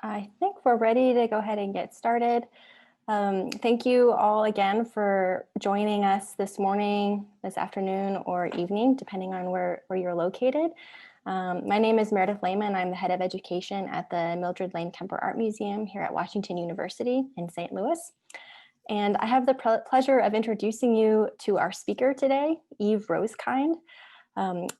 I think we're ready to go ahead and get started. Thank you all again for joining us this morning, this afternoon, or evening, depending on where you're located. My name is Meredith Lehman. I'm the head of education at the Mildred Lane Kemper Art Museum here at Washington University in St. Louis. And I have the pleasure of introducing you to our speaker today, Eve Rosekind.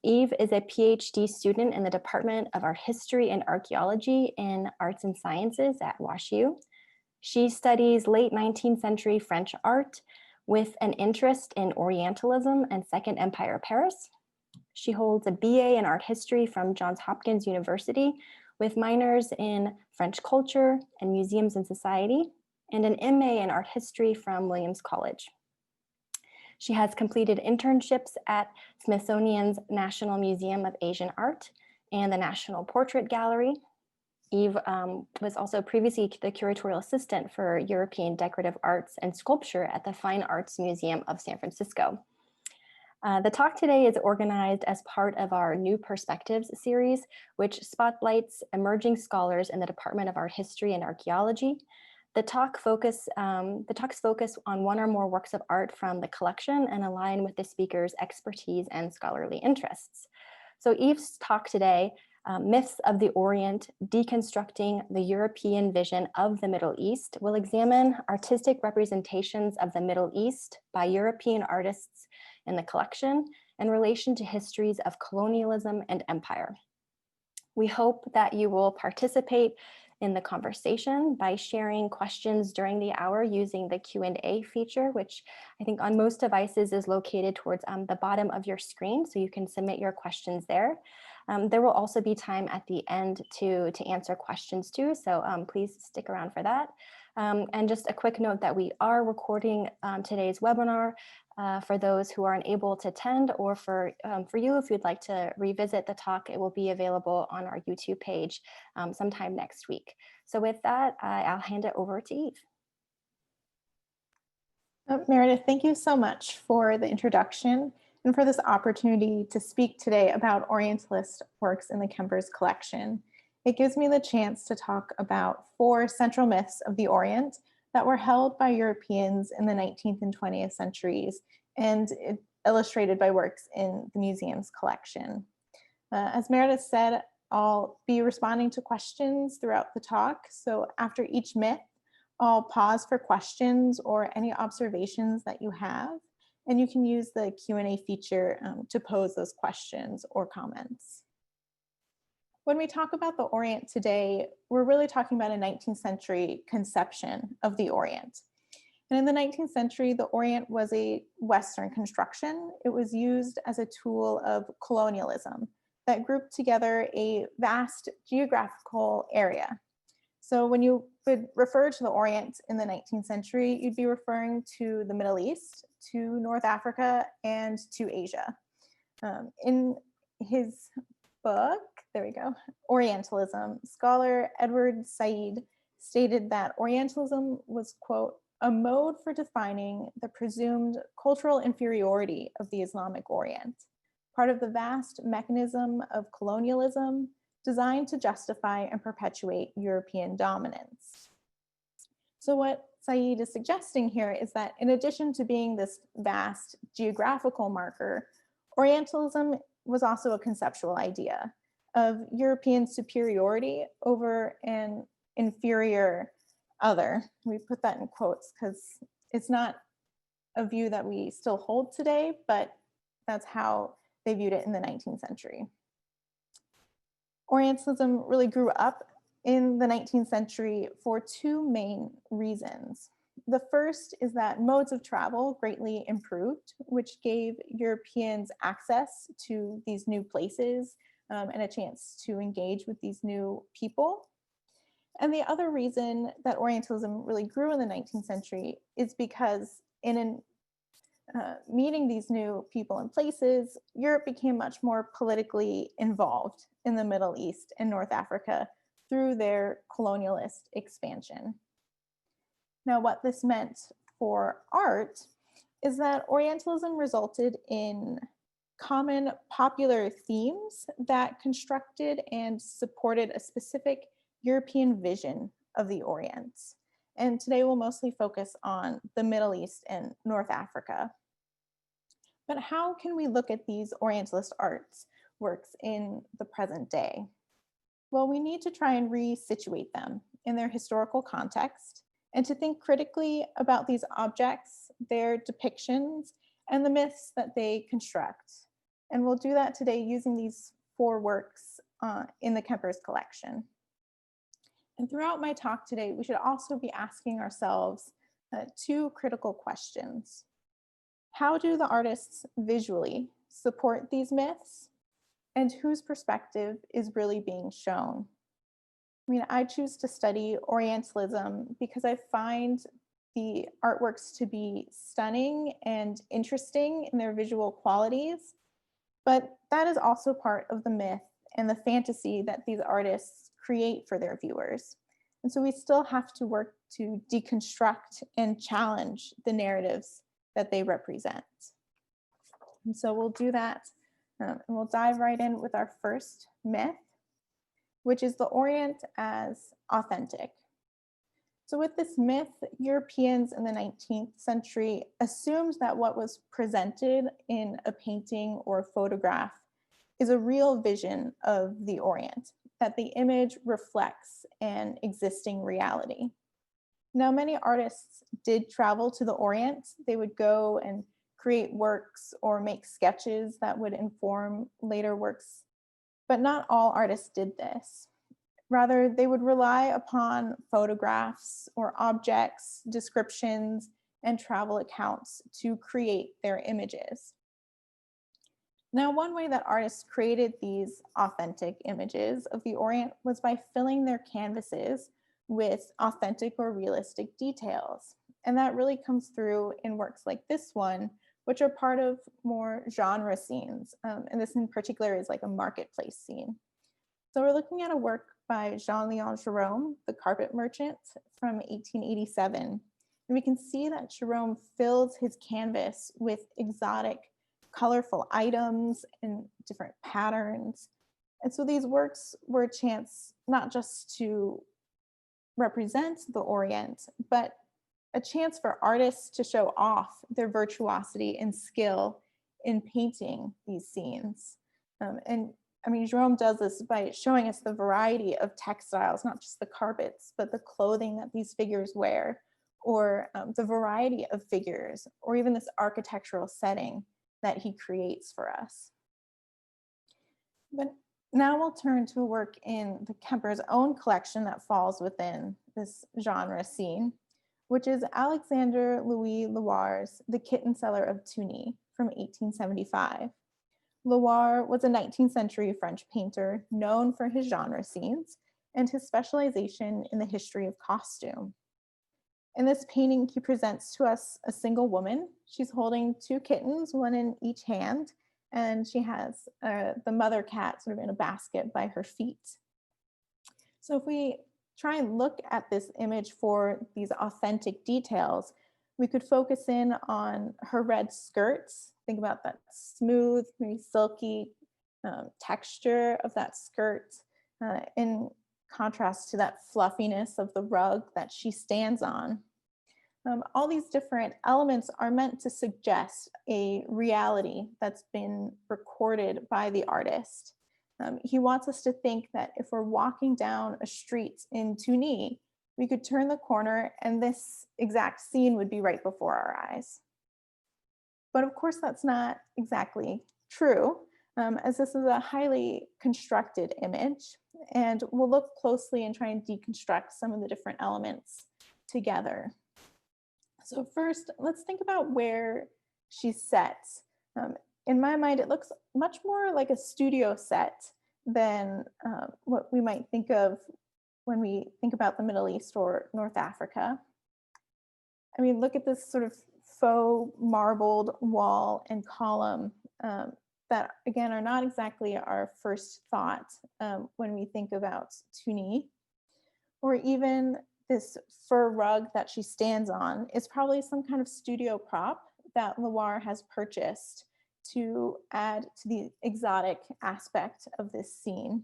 Eve is a PhD student in the Department of Art History and Archaeology in Arts and Sciences at WashU. She studies late 19th century French art with an interest in Orientalism and Second Empire Paris. She holds a BA in art history from Johns Hopkins University with minors in French culture and museums and society, and an MA in art history from Williams College. She has completed internships at Smithsonian's National Museum of Asian Art and the National Portrait Gallery. Eve was also previously the curatorial assistant for European decorative arts and sculpture at the Fine Arts Museum of San Francisco. The talk today is organized as part of our New Perspectives series, which spotlights emerging scholars in the Department of Art History and Archaeology. The talks focus on one or more works of art from the collection and align with the speaker's expertise and scholarly interests. So Eve's talk today, Myths of the Orient, Deconstructing the European Vision of the Middle East, will examine artistic representations of the Middle East by European artists in the collection in relation to histories of colonialism and empire. We hope that you will participate in the conversation by sharing questions during the hour using the Q&A feature, which I think on most devices is located towards the bottom of your screen, so you can submit your questions there. There will also be time at the end to answer questions too, so please stick around for that. And just a quick note that we are recording today's webinar for those who are unable to attend, or for you, if you'd like to revisit the talk, it will be available on our YouTube page sometime next week. So with that, I'll hand it over to Eve. Meredith, thank you so much for the introduction and for this opportunity to speak today about Orientalist works in the Kemper's collection. It gives me the chance to talk about 4 central myths of the Orient that were held by Europeans in the 19th and 20th centuries and illustrated by works in the museum's collection. As Meredith said, I'll be responding to questions throughout the talk. So after each myth, I'll pause for questions or any observations that you have, and you can use the Q&A feature to pose those questions or comments. When we talk about the Orient today, we're really talking about a 19th century conception of the Orient. And in the 19th century, the Orient was a Western construction. It was used as a tool of colonialism that grouped together a vast geographical area. So when you would refer to the Orient in the 19th century, you'd be referring to the Middle East, to North Africa, and to Asia. In his book, there we go, Orientalism, scholar Edward Said stated that Orientalism was, quote, a mode for defining the presumed cultural inferiority of the Islamic Orient, part of the vast mechanism of colonialism designed to justify and perpetuate European dominance. So what Said is suggesting here is that in addition to being this vast geographical marker, Orientalism was also a conceptual idea of European superiority over an inferior other. We put that in quotes because it's not a view that we still hold today, but that's how they viewed it in the 19th century. Orientalism really grew up in the 19th century for 2 main reasons. The first is that modes of travel greatly improved, which gave Europeans access to these new places and a chance to engage with these new people. And the other reason that Orientalism really grew in the 19th century is because in meeting these new people and places, Europe became much more politically involved in the Middle East and North Africa through their colonialist expansion. Now, what this meant for art is that Orientalism resulted in common popular themes that constructed and supported a specific European vision of the Orient. And today we'll mostly focus on the Middle East and North Africa. But how can we look at these Orientalist arts works in the present day? Well, we need to try and resituate them in their historical context and to think critically about these objects, their depictions, and the myths that they construct. And we'll do that today using these 4 works in the Kemper's collection. And throughout my talk today, we should also be asking ourselves 2 critical questions. How do the artists visually support these myths? And whose perspective is really being shown? I mean, I choose to study Orientalism because I find the artworks to be stunning and interesting in their visual qualities, but that is also part of the myth and the fantasy that these artists create for their viewers. And so we still have to work to deconstruct and challenge the narratives that they represent. And so we'll do that, and we'll dive right in with our first myth, which is the Orient as authentic. So with this myth, Europeans in the 19th century assumed that what was presented in a painting or a photograph is a real vision of the Orient, that the image reflects an existing reality. Now, many artists did travel to the Orient. They would go and create works or make sketches that would inform later works, but not all artists did this. Rather, they would rely upon photographs or objects, descriptions, and travel accounts to create their images. Now, one way that artists created these authentic images of the Orient was by filling their canvases with authentic or realistic details. And that really comes through in works like this one, which are part of more genre scenes. And this in particular is like a marketplace scene. So we're looking at a work by Jean-Léon Gérôme, the carpet merchant from 1887. And we can see that Gérôme fills his canvas with exotic, colorful items and different patterns. And so these works were a chance not just to represent the Orient, but a chance for artists to show off their virtuosity and skill in painting these scenes. And I mean, Gérôme does this by showing us the variety of textiles, not just the carpets, but the clothing that these figures wear, or the variety of figures, or even this architectural setting that he creates for us. But now we'll turn to a work in the Kemper's own collection that falls within this genre scene, which is Alexander Louis Loire's The Kitten Seller of Tunis from 1875. Loire was a 19th century French painter known for his genre scenes and his specialization in the history of costume. In this painting, he presents to us a single woman. She's holding 2 kittens, one in each hand, and she has the mother cat sort of in a basket by her feet. So if we try and look at this image for these authentic details, we could focus in on her red skirts. Think about that smooth, maybe silky texture of that skirt in contrast to that fluffiness of the rug that she stands on. All these different elements are meant to suggest a reality that's been recorded by the artist. He wants us to think that if we're walking down a street in Tunis, we could turn the corner and this exact scene would be right before our eyes. But of course, that's not exactly true, as this is a highly constructed image, and we'll look closely and try and deconstruct some of the different elements together. So first, let's think about where she's set. In my mind, it looks much more like a studio set than what we might think of when we think about the Middle East or North Africa. I mean, look at this sort of faux marbled wall and column that, again, are not exactly our first thought when we think about Tunis. Or even this fur rug that she stands on is probably some kind of studio prop that Loire has purchased to add to the exotic aspect of this scene.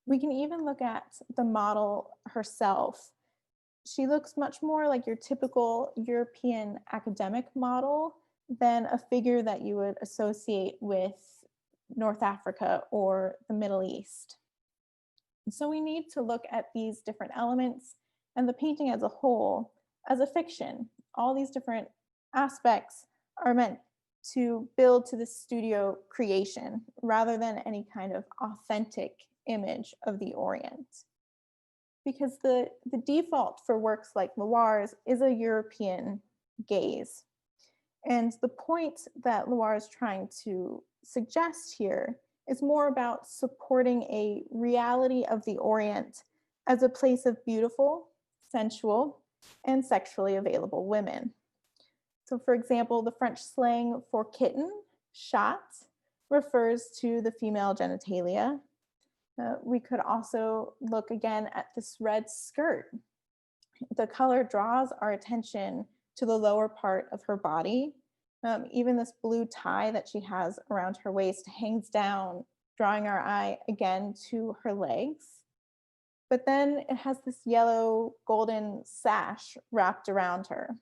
We can even look at the model herself. She looks much more like your typical European academic model than a figure that you would associate with North Africa or the Middle East. So we need to look at these different elements and the painting as a whole as a fiction. All these different aspects are meant to build to the studio creation rather than any kind of authentic image of the Orient. Because the default for works like Loire's is a European gaze. And the point that Loire is trying to suggest here is more about supporting a reality of the Orient as a place of beautiful, sensual, and sexually available women. So, for example, the French slang for kitten, chat, refers to the female genitalia. We could also look again at this red skirt. The color draws our attention to the lower part of her body. Even this blue tie that she has around her waist hangs down, drawing our eye again to her legs. But then it has this yellow golden sash wrapped around her,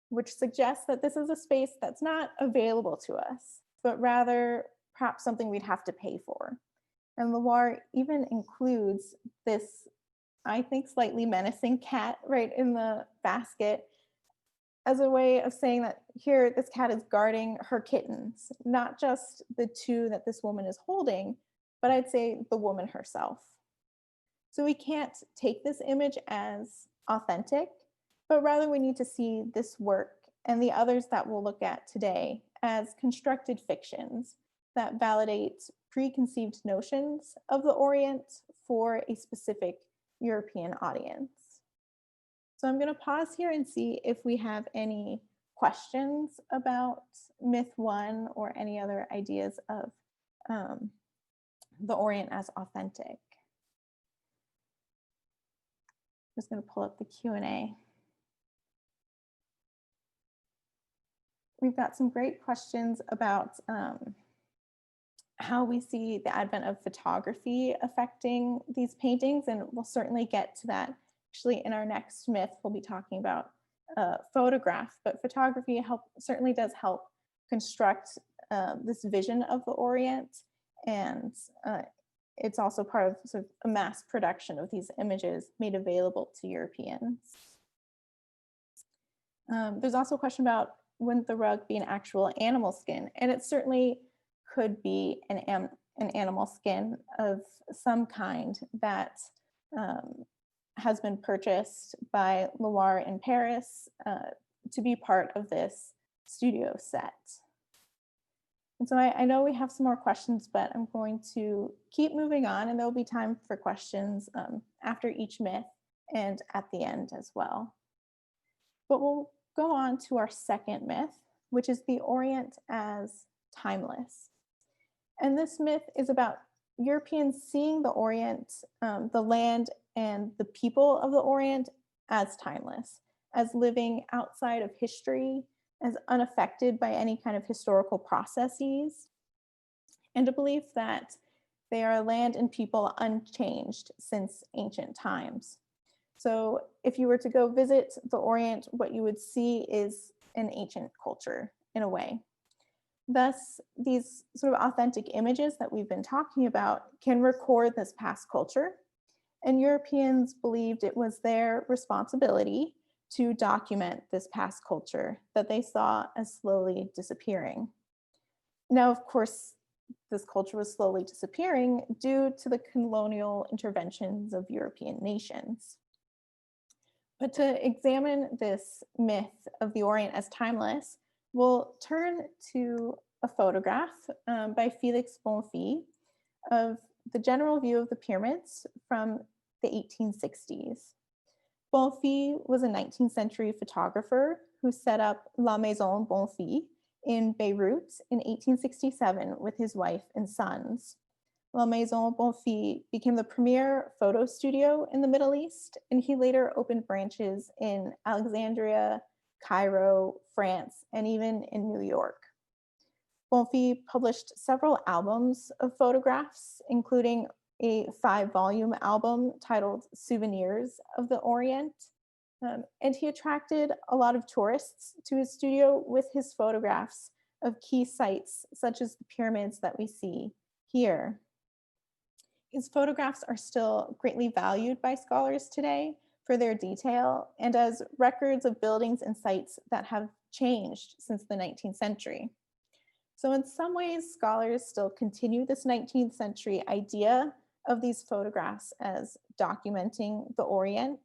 which suggests that this is a space that's not available to us, but rather perhaps something we'd have to pay for. And Loire even includes this, I think, slightly menacing cat right in the basket as a way of saying that here, this cat is guarding her kittens, not just the two that this woman is holding, but I'd say the woman herself. So we can't take this image as authentic, but rather we need to see this work and the others that we'll look at today as constructed fictions that validate preconceived notions of the Orient for a specific European audience. So I'm going to pause here and see if we have any questions about myth one or any other ideas of the Orient as authentic. I'm just going to pull up the Q&A. We've got some great questions about how we see the advent of photography affecting these paintings, and we'll certainly get to that. Actually, in our next myth, we'll be talking about photograph, but photography certainly does help construct this vision of the Orient, and it's also part of sort of a mass production of these images made available to Europeans. There's also a question about wouldn't the rug be an actual animal skin, and it certainly could be an animal skin of some kind that has been purchased by Loire in Paris to be part of this studio set. And so I know we have some more questions, but I'm going to keep moving on, and there'll be time for questions after each myth and at the end as well. But we'll go on to our second myth, which is the Orient as timeless. And this myth is about Europeans seeing the Orient, the land and the people of the Orient as timeless, as living outside of history, as unaffected by any kind of historical processes, and a belief that they are a land and people unchanged since ancient times. So if you were to go visit the Orient, what you would see is an ancient culture in a way. Thus, these sort of authentic images that we've been talking about can record this past culture, and Europeans believed it was their responsibility to document this past culture that they saw as slowly disappearing. Now, of course, this culture was slowly disappearing due to the colonial interventions of European nations. But to examine this myth of the Orient as timeless, we'll turn to a photograph by Félix Bonfils of the general view of the pyramids from the 1860s. Bonfils was a 19th century photographer who set up La Maison Bonfils in Beirut in 1867 with his wife and sons. La Maison Bonfils became the premier photo studio in the Middle East, and he later opened branches in Alexandria, Cairo, France, and even in New York. Bonfils published several albums of photographs, including a 5-volume album titled Souvenirs of the Orient. And he attracted a lot of tourists to his studio with his photographs of key sites, such as the pyramids that we see here. His photographs are still greatly valued by scholars today for their detail and as records of buildings and sites that have changed since the 19th century. So in some ways, scholars still continue this 19th century idea of these photographs as documenting the Orient,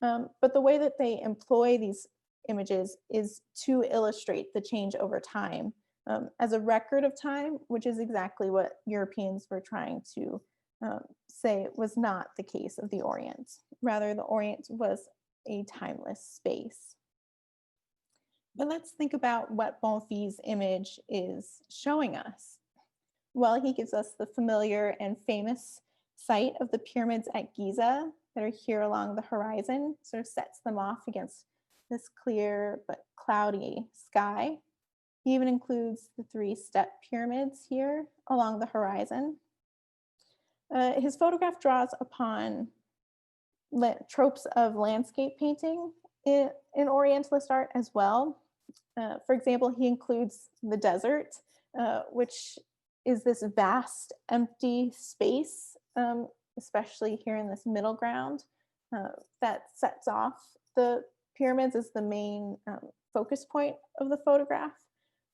but the way that they employ these images is to illustrate the change over time as a record of time, which is exactly what Europeans were trying to say was not the case of the Orient. Rather, the Orient was a timeless space. But let's think about what Bonfils' image is showing us. Well, he gives us the familiar and famous site of the pyramids at Giza that are here along the horizon, sort of sets them off against this clear but cloudy sky. He even includes the 3-step pyramids here along the horizon. His photograph draws upon tropes of landscape painting in Orientalist art as well. For example, he includes the desert, which is this vast empty space, especially here in this middle ground, that sets off the pyramids as the main focus point of the photograph.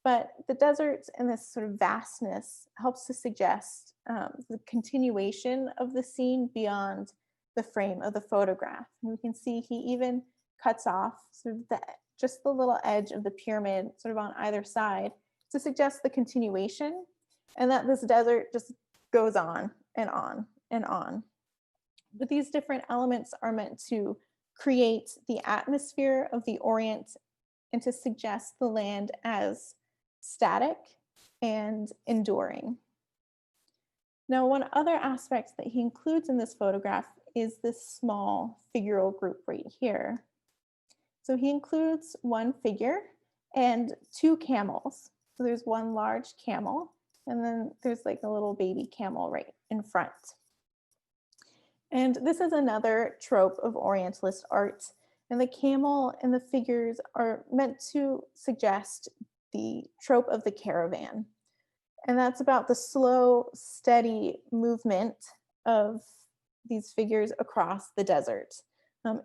But the desert and this sort of vastness helps to suggest the continuation of the scene beyond the frame of the photograph. And we can see he even cuts off sort of just the little edge of the pyramid sort of on either side to suggest the continuation, and that this desert just goes on and on and on. But these different elements are meant to create the atmosphere of the Orient and to suggest the land as static and enduring. Now, one other aspect that he includes in this photograph is this small figural group right here. So he includes one figure and 2 camels. So there's one large camel, and then there's like a little baby camel right in front. And this is another trope of Orientalist art. And the camel and the figures are meant to suggest the trope of the caravan. And that's about the slow, steady movement of these figures across the desert.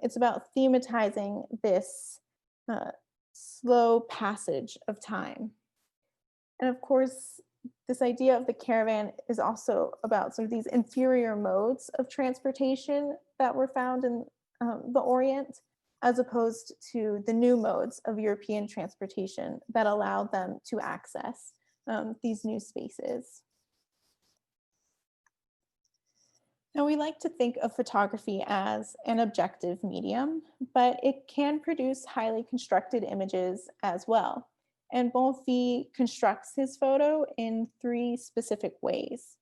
It's about thematizing this slow passage of time. And of course, this idea of the caravan is also about sort of these inferior modes of transportation that were found in the Orient, as opposed to the new modes of European transportation that allowed them to access these new spaces. Now, we like to think of photography as an objective medium, but it can produce highly constructed images as well. And Bonfils constructs his photo in 3 specific ways.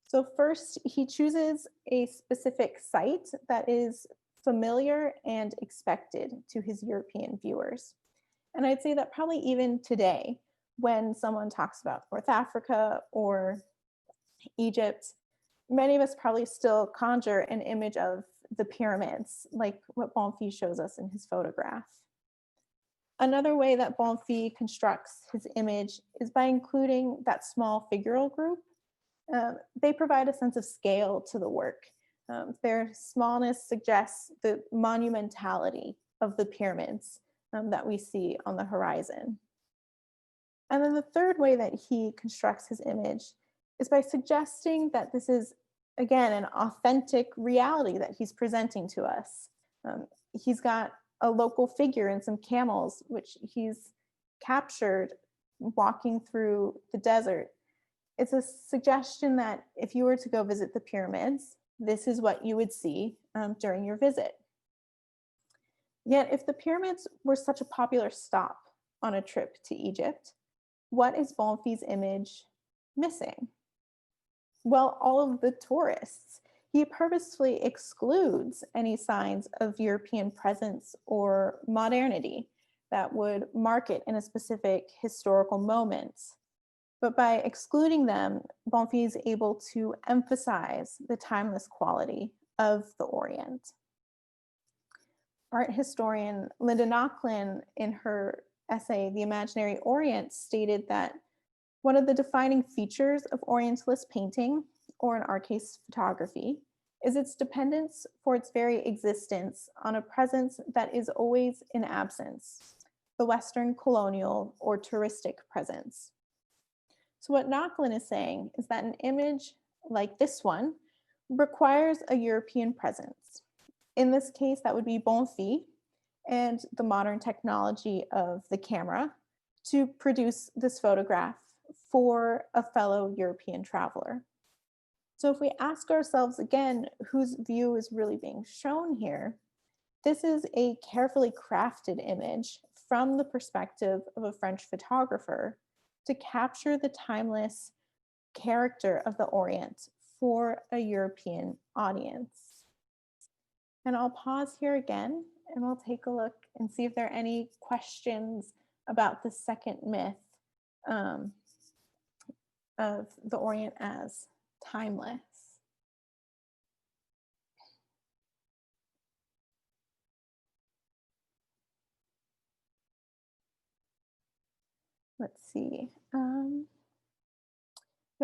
So first, he chooses a specific site that is familiar and expected to his European viewers. And I'd say that probably even today, when someone talks about North Africa or Egypt, many of us probably still conjure an image of the pyramids, like what Bonfils shows us in his photograph. Another way that Bonfils constructs his image is by including that small figural group. They provide a sense of scale to the work. Their smallness suggests the monumentality of the pyramids that we see on the horizon. And then the third way that he constructs his image is by suggesting that this is, again, an authentic reality that he's presenting to us. He's got a local figure and some camels, which he's captured walking through the desert. It's a suggestion that if you were to go visit the pyramids, this is what you would see during your visit. Yet, if the pyramids were such a popular stop on a trip to Egypt, what is Bonfils' image missing? Well, all of the tourists. He purposefully excludes any signs of European presence or modernity that would mark it in a specific historical moment. But by excluding them, Bonfils is able to emphasize the timeless quality of the Orient. Art historian Linda Nochlin, in her essay, The Imaginary Orient, stated that one of the defining features of Orientalist painting, or in our case, photography, is its dependence for its very existence on a presence that is always in absence, the Western colonial or touristic presence. So what Nochlin is saying is that an image like this one requires a European presence. In this case, that would be Bonfils and the modern technology of the camera to produce this photograph for a fellow European traveler. So if we ask ourselves again, whose view is really being shown here, this is a carefully crafted image from the perspective of a French photographer to capture the timeless character of the Orient for a European audience. And I'll pause here again and we'll take a look and see if there are any questions about the second myth of the Orient as timeless. Let's see. We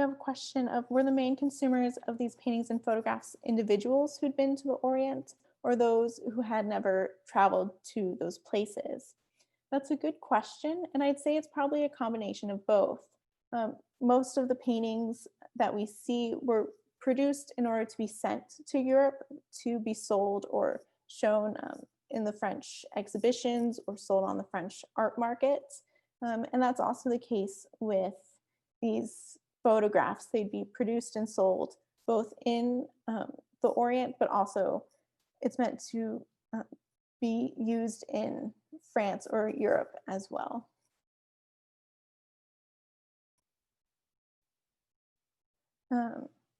have a question of, were the main consumers of these paintings and photographs individuals who'd been to the Orient or those who had never traveled to those places? That's a good question, and I'd say it's probably a combination of both. Most of the paintings that we see were produced in order to be sent to Europe to be sold or shown in the French exhibitions or sold on the French art markets. And that's also the case with these photographs. They'd be produced and sold both in the Orient, but also it's meant to be used in France or Europe as well.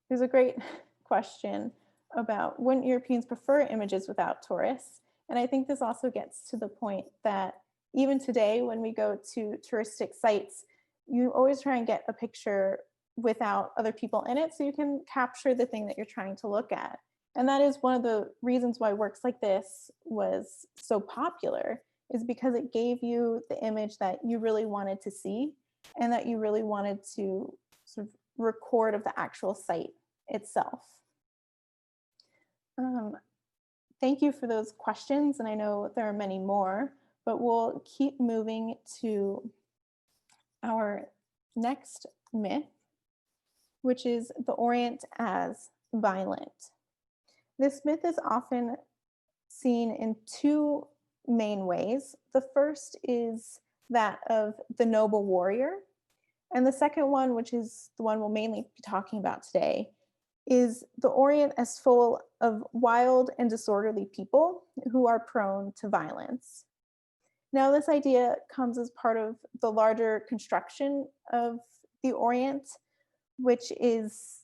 There's a great question about, wouldn't Europeans prefer images without tourists? And I think this also gets to the point that even today, when we go to touristic sites, you always try and get a picture without other people in it so you can capture the thing that you're trying to look at. And that is one of the reasons why works like this was so popular, is because it gave you the image that you really wanted to see and that you really wanted to sort of record of the actual site itself. Thank you for those questions, and I know there are many more, but we'll keep moving to our next myth, which is the Orient as violent. This myth is often seen in two main ways. The first is that of the noble warrior, and the second one, which is the one we'll mainly be talking about today, is the Orient as full of wild and disorderly people who are prone to violence. Now, this idea comes as part of the larger construction of the Orient, which is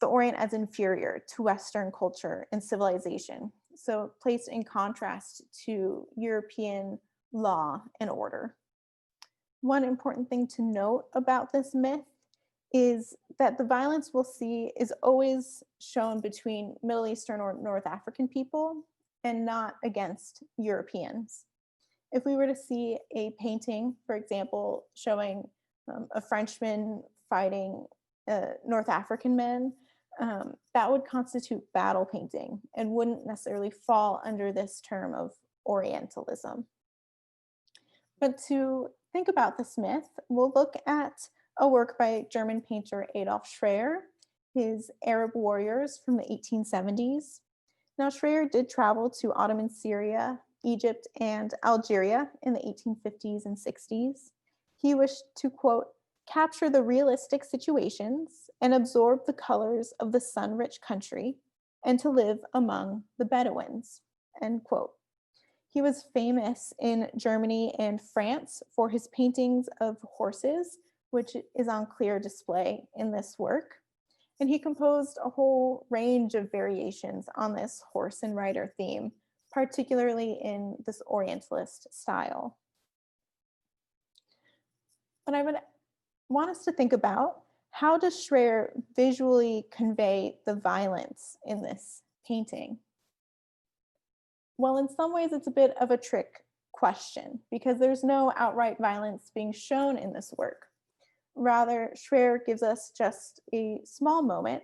the Orient as inferior to Western culture and civilization, so placed in contrast to European law and order. One important thing to note about this myth is that the violence we'll see is always shown between Middle Eastern or North African people and not against Europeans. If we were to see a painting, for example, showing a Frenchman fighting North African men, that would constitute battle painting and wouldn't necessarily fall under this term of Orientalism. But to think about this myth, we'll look at a work by German painter Adolf Schreyer, his Arab warriors from the 1870s. Now, Schreyer did travel to Ottoman Syria, Egypt, and Algeria in the 1850s and 60s. He wished to, quote, capture the realistic situations and absorb the colors of the sun-rich country and to live among the Bedouins, end quote. He was famous in Germany and France for his paintings of horses, which is on clear display in this work. And he composed a whole range of variations on this horse and rider theme, particularly in this Orientalist style. But I would want us to think about, how does Schreyer visually convey the violence in this painting? Well, in some ways, it's a bit of a trick question because there's no outright violence being shown in this work. Rather, Schreyer gives us just a small moment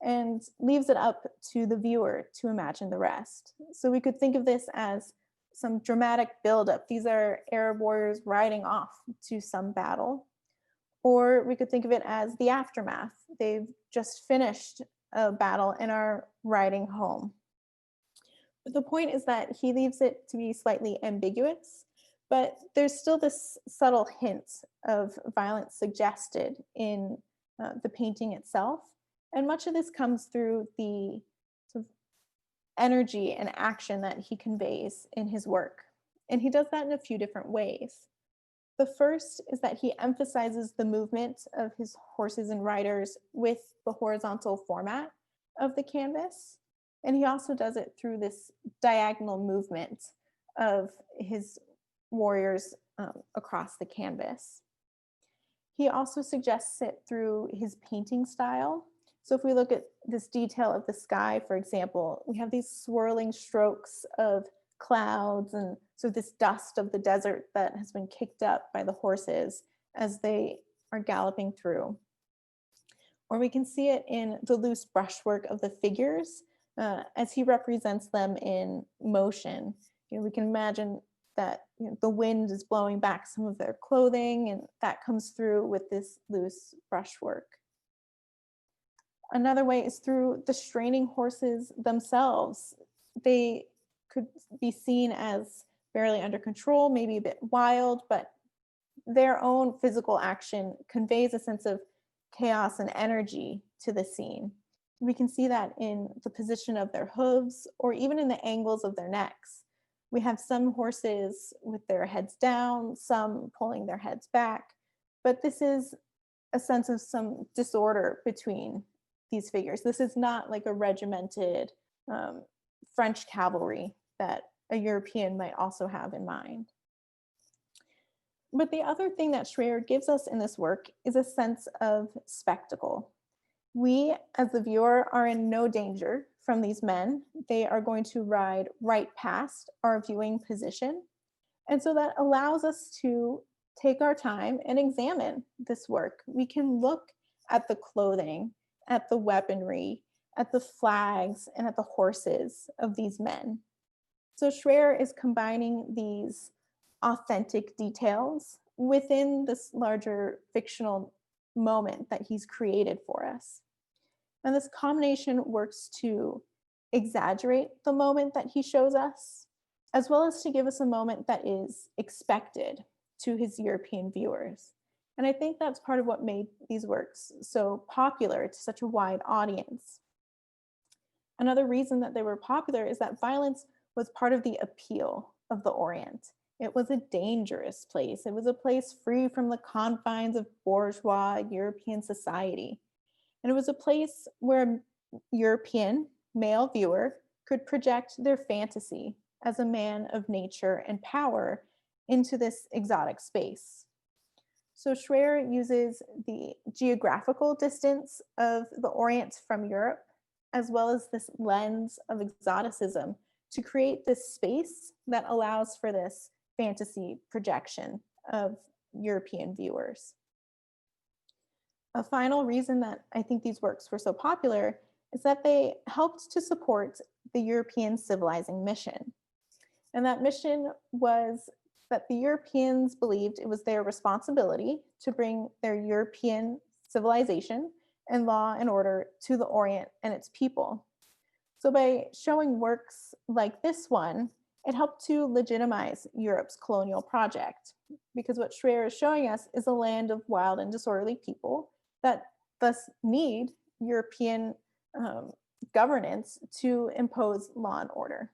and leaves it up to the viewer to imagine the rest. So we could think of this as some dramatic buildup. These are Arab warriors riding off to some battle. Or we could think of it as the aftermath. They've just finished a battle and are riding home. But the point is that he leaves it to be slightly ambiguous, but there's still this subtle hint of violence suggested in the painting itself. And much of this comes through the sort of energy and action that he conveys in his work. And he does that in a few different ways. The first is that he emphasizes the movement of his horses and riders with the horizontal format of the canvas. And he also does it through this diagonal movement of his warriors across the canvas. He also suggests it through his painting style. So if we look at this detail of the sky, for example, we have these swirling strokes of clouds and so this dust of the desert that has been kicked up by the horses as they are galloping through. Or we can see it in the loose brushwork of the figures as he represents them in motion. We can imagine that the wind is blowing back some of their clothing, and that comes through with this loose brushwork. Another way is through the straining horses themselves. They could be seen as barely under control, maybe a bit wild, but their own physical action conveys a sense of chaos and energy to the scene. We can see that in the position of their hooves or even in the angles of their necks. We have some horses with their heads down, some pulling their heads back, but this is a sense of some disorder between these figures. This is not like a regimented French cavalry that a European might also have in mind. But the other thing that Schreyer gives us in this work is a sense of spectacle. We, as the viewer, are in no danger from these men. They are going to ride right past our viewing position. And so that allows us to take our time and examine this work. We can look at the clothing, at the weaponry, at the flags, and at the horses of these men. So Schreyer is combining these authentic details within this larger fictional moment that he's created for us. And this combination works to exaggerate the moment that he shows us, as well as to give us a moment that is expected to his European viewers. And I think that's part of what made these works so popular to such a wide audience. Another reason that they were popular is that violence was part of the appeal of the Orient. It was a dangerous place. It was a place free from the confines of bourgeois European society. And it was a place where a European male viewer could project their fantasy as a man of nature and power into this exotic space. So Schreyer uses the geographical distance of the Orient from Europe, as well as this lens of exoticism, to create this space that allows for this fantasy projection of European viewers. A final reason that I think these works were so popular is that they helped to support the European civilizing mission. And that mission was that the Europeans believed it was their responsibility to bring their European civilization and law and order to the Orient and its people. So by showing works like this one, it helped to legitimize Europe's colonial project, because what Schreyer is showing us is a land of wild and disorderly people that thus need European governance to impose law and order.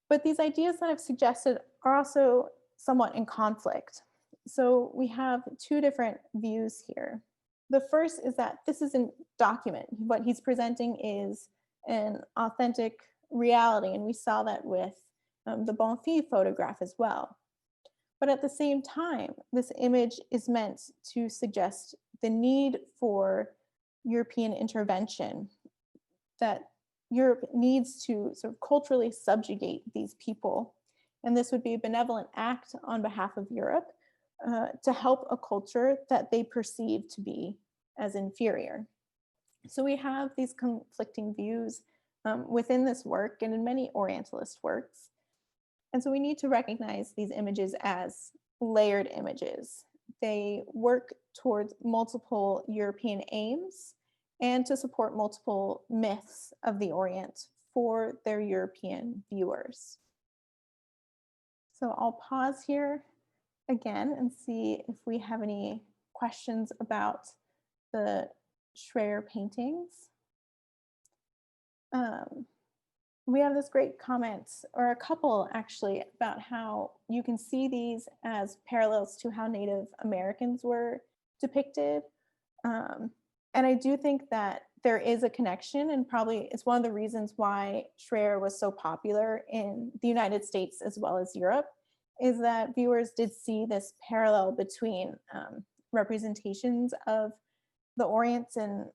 But these ideas that I've suggested are also somewhat in conflict. So we have two different views here. The first is that this is a document. What he's presenting is an authentic reality, and we saw that with the Bonfils photograph as well. But at the same time, this image is meant to suggest the need for European intervention, that Europe needs to sort of culturally subjugate these people. And this would be a benevolent act on behalf of Europe to help a culture that they perceive to be as inferior. So we have these conflicting views within this work and in many Orientalist works. And so we need to recognize these images as layered images. They work towards multiple European aims and to support multiple myths of the Orient for their European viewers. So I'll pause here again and see if we have any questions about the Schreyer paintings. We have this great comment, or a couple actually, about how you can see these as parallels to how Native Americans were depicted. And I do think that there is a connection, and probably it's one of the reasons why Schreyer was so popular in the United States as well as Europe, is that viewers did see this parallel between representations of the Orient and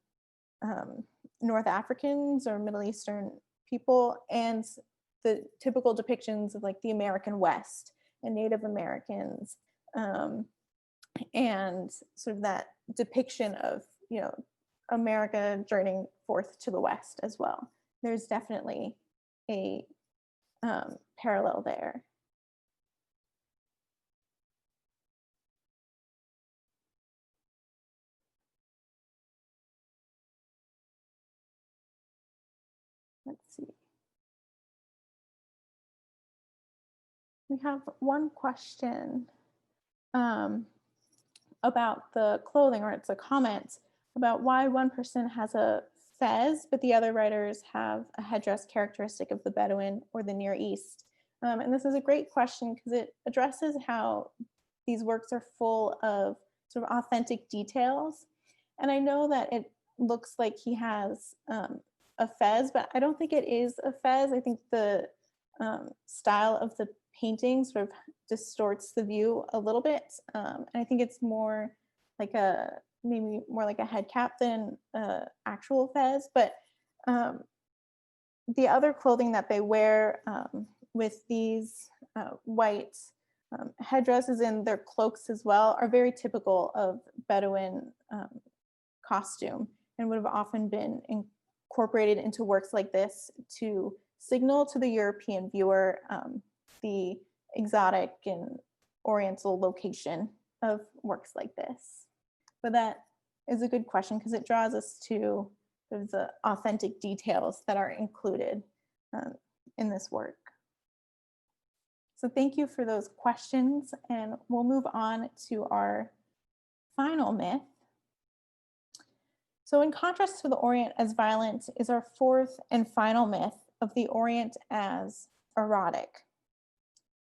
North Africans or Middle Eastern people and the typical depictions of like the American West and Native Americans, and sort of that depiction of, you know, America journeying forth to the West as well. There's definitely a parallel there. Let's see. We have one question about the clothing, or it's a comment about why one person has a fez, but the other writers have a headdress characteristic of the Bedouin or the Near East. And this is a great question because it addresses how these works are full of sort of authentic details. And I know that it looks like he has a fez, but I don't think it is a fez. I think the style of the painting sort of distorts the view a little bit. And I think it's more like maybe more like a head cap than actual fez. But the other clothing that they wear with these white headdresses and their cloaks as well are very typical of Bedouin costume, and would have often been incorporated into works like this to signal to the European viewer the exotic and Oriental location of works like this. But that is a good question because it draws us to the authentic details that are included in this work. So thank you for those questions, and we'll move on to our final myth. So in contrast to the Orient as violent is our fourth and final myth of the Orient as erotic.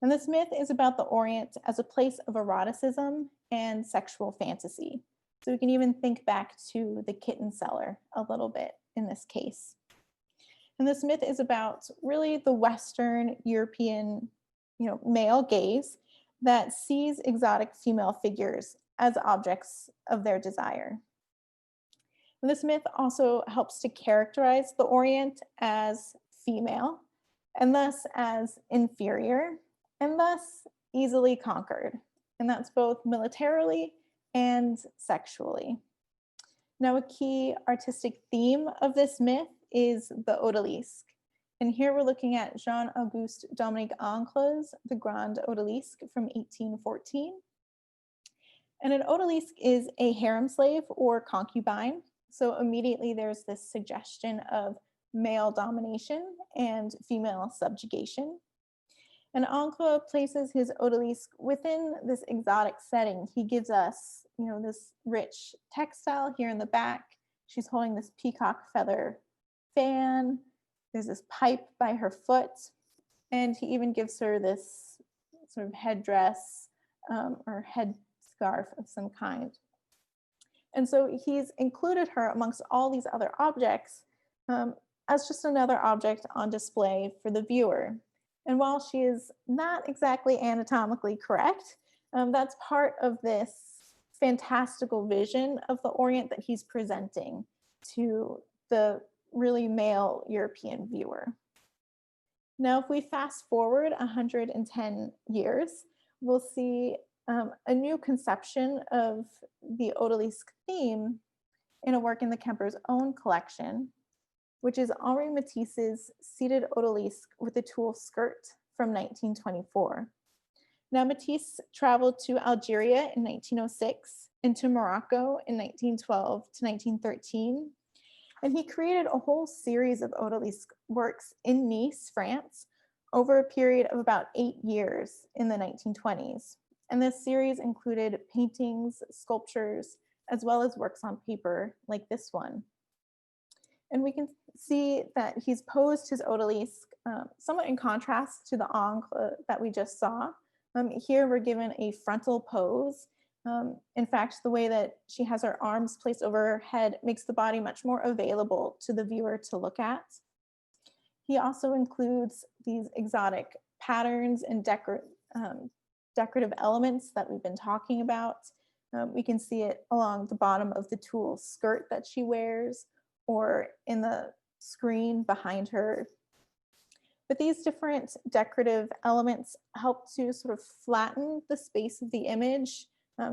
And this myth is about the Orient as a place of eroticism and sexual fantasy. So we can even think back to the kitten seller a little bit in this case. And this myth is about really the Western European, male gaze that sees exotic female figures as objects of their desire. And this myth also helps to characterize the Orient as female, and thus as inferior, and thus easily conquered. And that's both militarily and sexually. Now, a key artistic theme of this myth is the odalisque. And here we're looking at Jean-Auguste Dominique Ancle's The Grand Odalisque from 1814. And an odalisque is a harem slave or concubine. So immediately there's this suggestion of male domination and female subjugation. And Ancle places his odalisque within this exotic setting. He gives us, this rich textile here in the back. She's holding this peacock feather fan. There's this pipe by her foot. And he even gives her this sort of headdress or headscarf of some kind. And so he's included her amongst all these other objects as just another object on display for the viewer. And while she is not exactly anatomically correct, That's part of this fantastical vision of the Orient that he's presenting to the really male European viewer. Now, if we fast forward 110 years, we'll see a new conception of the odalisque theme in a work in the Kemper's own collection, which is Henri Matisse's Seated Odalisque with a Tulle Skirt from 1924. Now, Matisse traveled to Algeria in 1906 and to Morocco in 1912 to 1913. And he created a whole series of odalisque works in Nice, France, over a period of about 8 years in the 1920s. And this series included paintings, sculptures, as well as works on paper like this one. And we can see that he's posed his odalisque somewhat in contrast to the angle that we just saw. Here we're given a frontal pose. In fact, the way that she has her arms placed over her head makes the body much more available to the viewer to look at. He also includes these exotic patterns and decorative elements that we've been talking about. We can see it along the bottom of the tulle skirt that she wears, or in the screen behind her. But these different decorative elements help to sort of flatten the space of the image,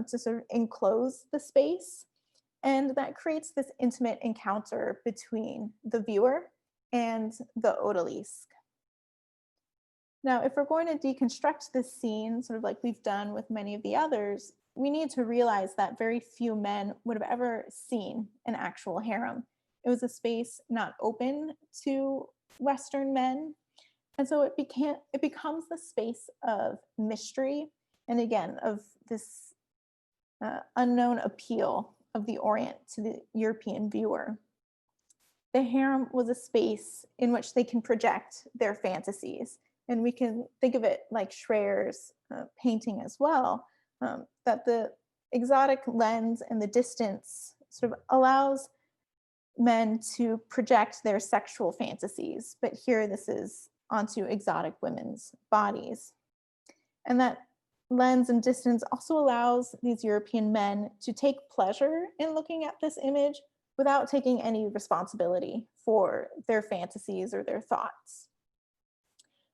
to sort of enclose the space. And that creates this intimate encounter between the viewer and the odalisque. Now, if we're going to deconstruct this scene, sort of like we've done with many of the others, we need to realize that very few men would have ever seen an actual harem. It was a space not open to Western men. And so it becomes the space of mystery, and again, of this unknown appeal of the Orient to the European viewer. The harem was a space in which they can project their fantasies. And we can think of it like Schreyer's painting as well, that the exotic lens and the distance sort of allows men to project their sexual fantasies. But here this is onto exotic women's bodies. And that lens and distance also allows these European men to take pleasure in looking at this image without taking any responsibility for their fantasies or their thoughts.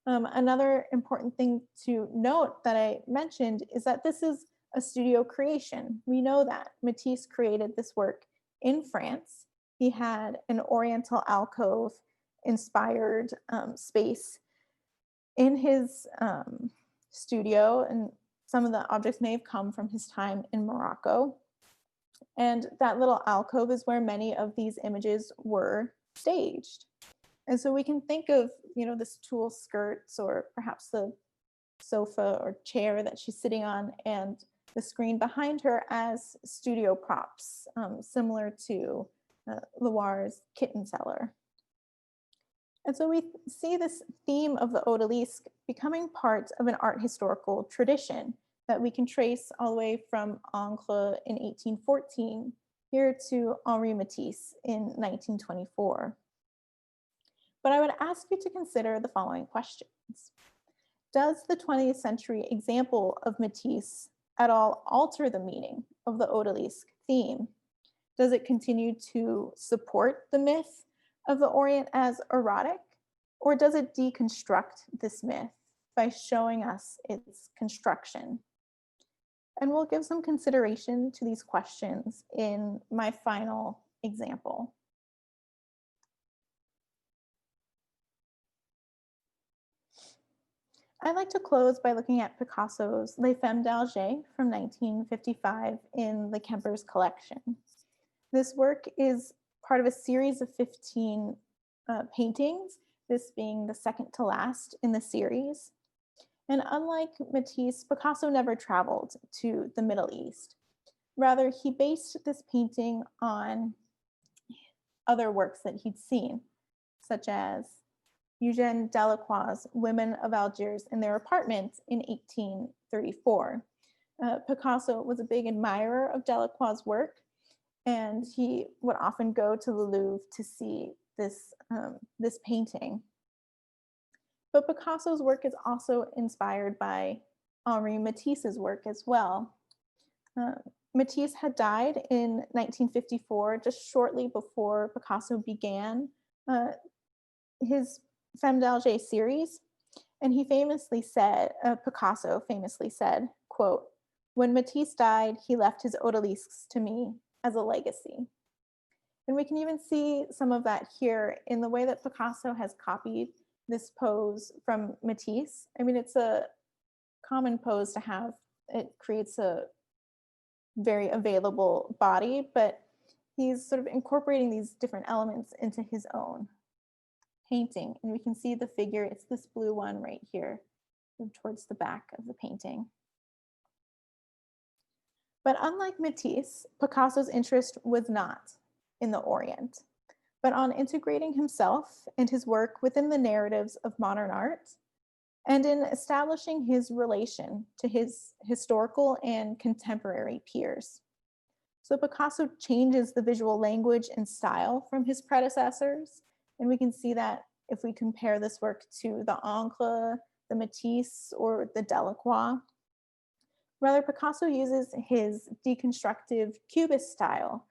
Another important thing to note that I mentioned is that this is a studio creation. We know that Matisse created this work in France. He had an Oriental alcove inspired space in his studio, and some of the objects may have come from his time in Morocco. And that little alcove is where many of these images were staged. And so we can think of, this tulle skirts, or perhaps the sofa or chair that she's sitting on, and the screen behind her as studio props, similar to Loire's Kitten Cellar. And so we see this theme of the odalisque becoming part of an art historical tradition that we can trace all the way from Ancre in 1814 here to Henri Matisse in 1924. But I would ask you to consider the following questions. Does the 20th century example of Matisse at all alter the meaning of the odalisque theme? Does it continue to support the myth of the Orient as erotic, or does it deconstruct this myth by showing us its construction? And we'll give some consideration to these questions in my final example. I'd like to close by looking at Picasso's Les Femmes d'Alger from 1955 in the Kemper's collection. This work is part of a series of 15 paintings, this being the second to last in the series. And unlike Matisse, Picasso never traveled to the Middle East. Rather, he based this painting on other works that he'd seen, such as Eugène Delacroix's Women of Algiers in Their Apartment in 1834. Picasso was a big admirer of Delacroix's work, and he would often go to the Louvre to see this painting. But Picasso's work is also inspired by Henri Matisse's work as well. Uh, Matisse had died in 1954, just shortly before Picasso began uh, his Femme d'Alger series. And he famously said, Picasso famously said, quote, "When Matisse died, he left his odalisques to me as a legacy." And we can even see some of that here in the way that Picasso has copied this pose from Matisse. I mean, it's a common pose to have. It creates a very available body, but he's sort of incorporating these different elements into his own painting. And we can see the figure, it's this blue one right here towards the back of the painting. But unlike Matisse, Picasso's interest was not in the Orient, but on integrating himself and his work within the narratives of modern art and in establishing his relation to his historical and contemporary peers. So Picasso changes the visual language and style from his predecessors, and we can see that if we compare this work to the Encre, the Matisse, or the Delacroix. Rather, Picasso uses his deconstructive cubist style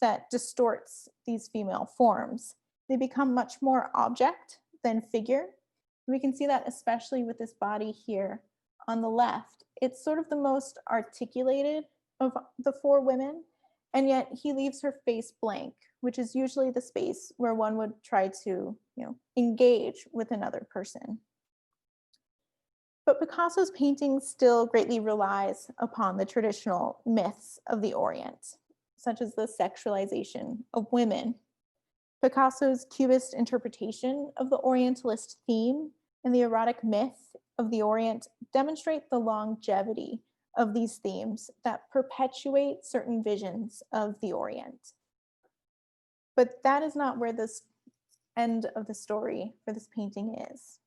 that distorts these female forms. They become much more object than figure. We can see that especially with this body here on the left. It's sort of the most articulated of the four women, and yet he leaves her face blank, which is usually the space where one would try to, engage with another person. But Picasso's painting still greatly relies upon the traditional myths of the Orient, such as the sexualization of women. Picasso's cubist interpretation of the Orientalist theme and the erotic myth of the Orient demonstrate the longevity of these themes that perpetuate certain visions of the Orient. But that is not where this end of the story for this painting is.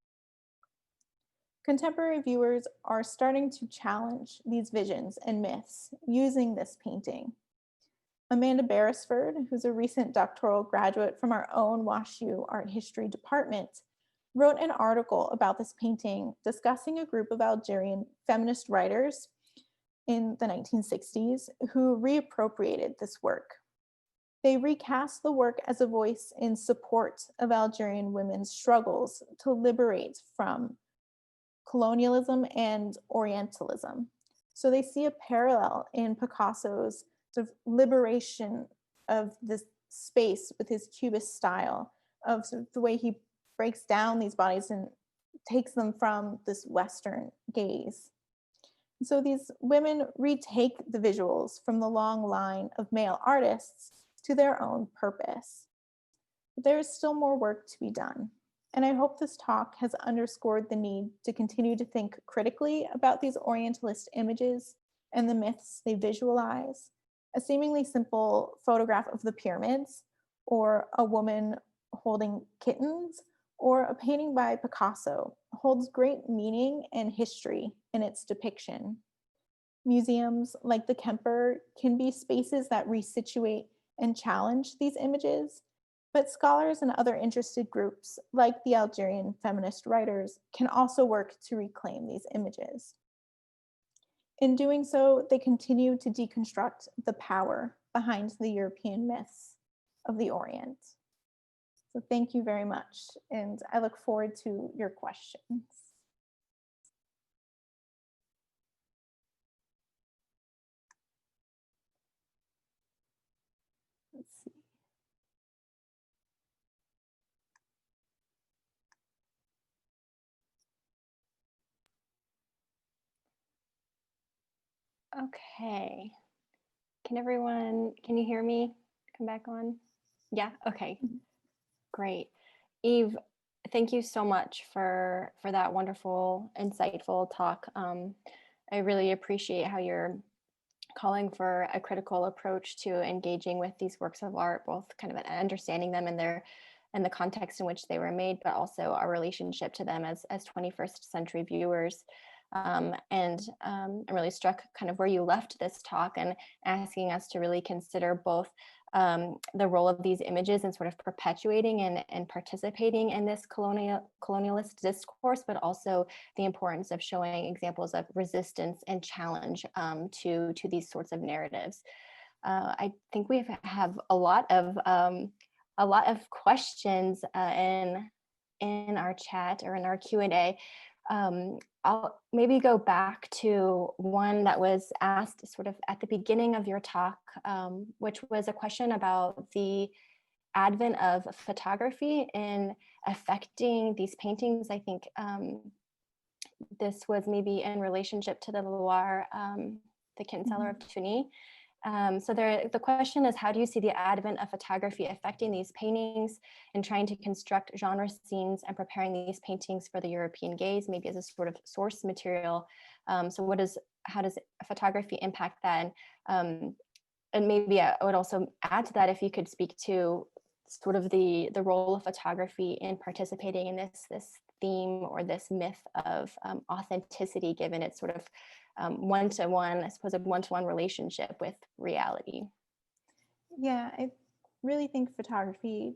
Contemporary viewers are starting to challenge these visions and myths using this painting. Amanda Beresford, who's a recent doctoral graduate from our own WashU art history department, wrote an article about this painting discussing a group of Algerian feminist writers in the 1960s who reappropriated this work. They recast the work as a voice in support of Algerian women's struggles to liberate from colonialism and Orientalism. So they see a parallel in Picasso's sort of liberation of this space with his cubist style, of sort of the way he breaks down these bodies and takes them from this Western gaze. And so these women retake the visuals from the long line of male artists to their own purpose. But there is still more work to be done. And I hope this talk has underscored the need to continue to think critically about these Orientalist images and the myths they visualize. A seemingly simple photograph of the pyramids, or a woman holding kittens, or a painting by Picasso holds great meaning and history in its depiction. Museums like the Kemper can be spaces that resituate and challenge these images, but scholars and other interested groups, like the Algerian feminist writers, can also work to reclaim these images. In doing so, they continue to deconstruct the power behind the European myths of the Orient. So thank you very much, and I look forward to your questions. Let's see. Okay. Can you hear me? Come back on? Yeah, okay. Great. Eve, thank you so much for that wonderful, insightful talk. I really appreciate how you're calling for a critical approach to engaging with these works of art, both kind of understanding them and the context in which they were made, but also our relationship to them as 21st century viewers. And I'm really struck kind of where you left this talk and asking us to really consider both the role of these images in sort of perpetuating and participating in this colonialist discourse, but also the importance of showing examples of resistance and challenge to these sorts of narratives. I think we have a lot of questions in our chat or in our Q&A. I'll maybe go back to one that was asked sort of at the beginning of your talk, which was a question about the advent of photography in affecting these paintings. I think this was maybe in relationship to the Loire, the Kitten Cellar of Tunis. So the question is, how do you see the advent of photography affecting these paintings and trying to construct genre scenes and preparing these paintings for the European gaze, maybe as a sort of source material? So how does photography impact that? And maybe I would also add to that, if you could speak to sort of the role of photography in participating in this theme or this myth of authenticity, given its sort of one-to-one, I suppose, a one-to-one relationship with reality. Yeah, I really think photography,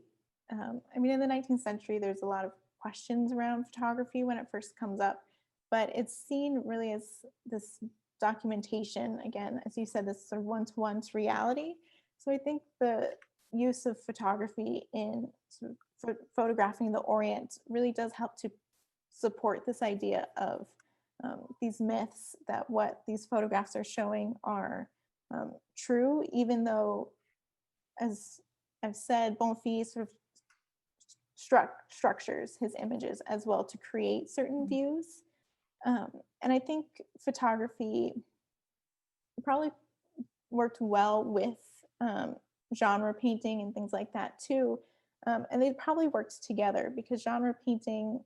I mean, in the 19th century, there's a lot of questions around photography when it first comes up, but it's seen really as this documentation, again, as you said, this sort of one-to-one to reality. So I think the use of photography in sort of photographing the Orient really does help to support this idea of these myths, that what these photographs are showing are true, even though, as I've said, Bonfils sort of structures his images as well to create certain views. And I think photography probably worked well with genre painting and things like that too. And they probably worked together, because genre painting,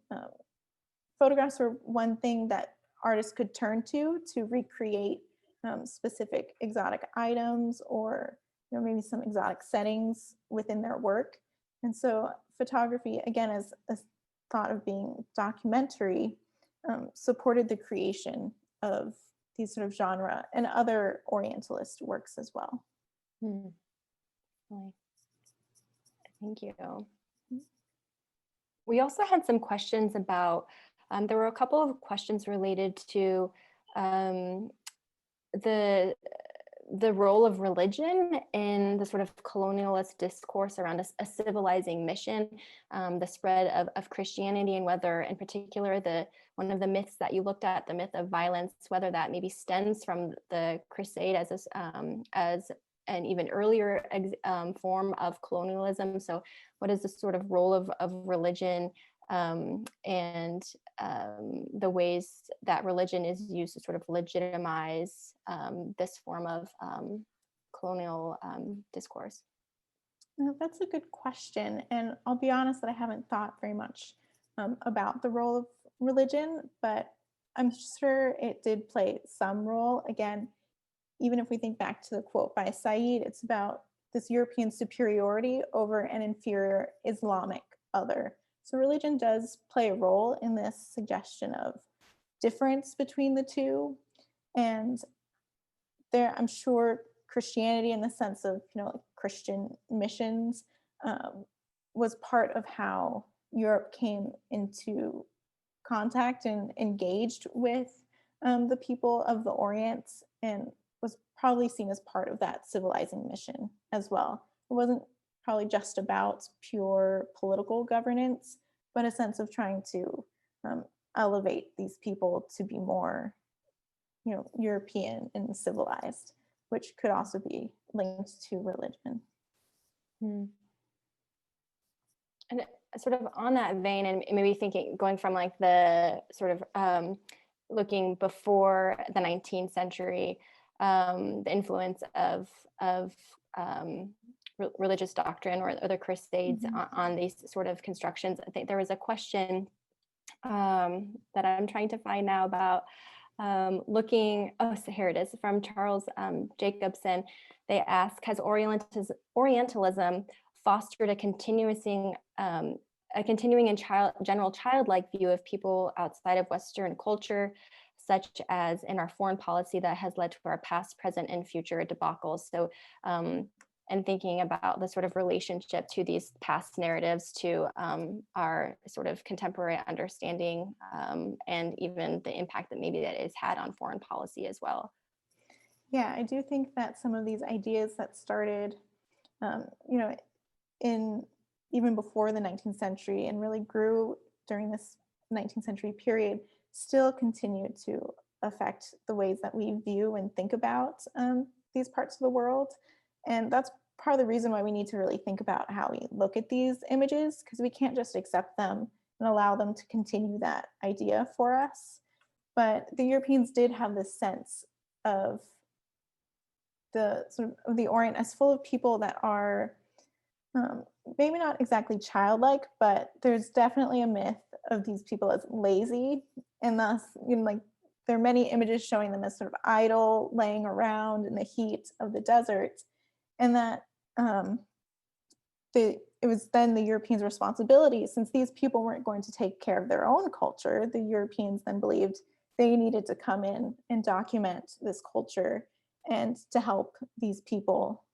photographs were one thing that artists could turn to recreate specific exotic items, or maybe some exotic settings within their work. And so photography, again, as a thought of being documentary, supported the creation of these sort of genre and other Orientalist works as well. Thank you. We also had some questions about, there were a couple of questions related to the role of religion in the sort of colonialist discourse around a civilizing mission, the spread of Christianity, and whether in particular one of the myths that you looked at, the myth of violence, whether that maybe stems from the crusade as an even earlier form of colonialism. So what is the sort of role of religion and the ways that religion is used to sort of legitimize this form of colonial discourse? That's a good question. And I'll be honest that I haven't thought very much about the role of religion, but I'm sure it did play some role. Again, even if we think back to the quote by Said, it's about this European superiority over an inferior Islamic other. So religion does play a role in this suggestion of difference between the two. And there, I'm sure Christianity, in the sense of, like Christian missions, was part of how Europe came into contact and engaged with the people of the Orient, and was probably seen as part of that civilizing mission as well. It wasn't probably just about pure political governance, but a sense of trying to elevate these people to be more, European and civilized, which could also be linked to religion. And sort of on that vein, and maybe going from like the sort of looking before the 19th century, the influence of religious doctrine or the Crusades on these sort of constructions. I think there was a question that I'm trying to find now about looking, so here it is, from Charles Jacobson. They ask, has Orientalism fostered a continuing and general childlike view of people outside of Western culture, such as in our foreign policy that has led to our past, present, and future debacles? So, and thinking about the sort of relationship to these past narratives to our sort of contemporary understanding, and even the impact that maybe that it's had on foreign policy as well. Yeah, I do think that some of these ideas that started, you know, in even before the 19th century and really grew during this 19th century period still continue to affect the ways that we view and think about these parts of the world. And that's part of the reason why we need to really think about how we look at these images, because we can't just accept them and allow them to continue that idea for us. But the Europeans did have this sense of the sort of the Orient as full of people that are maybe not exactly childlike, but there's definitely a myth of these people as lazy, and thus, like there are many images showing them as sort of idle, laying around in the heat of the desert, and that it was then the Europeans' responsibility, since these people weren't going to take care of their own culture. The Europeans then believed they needed to come in and document this culture and to help these people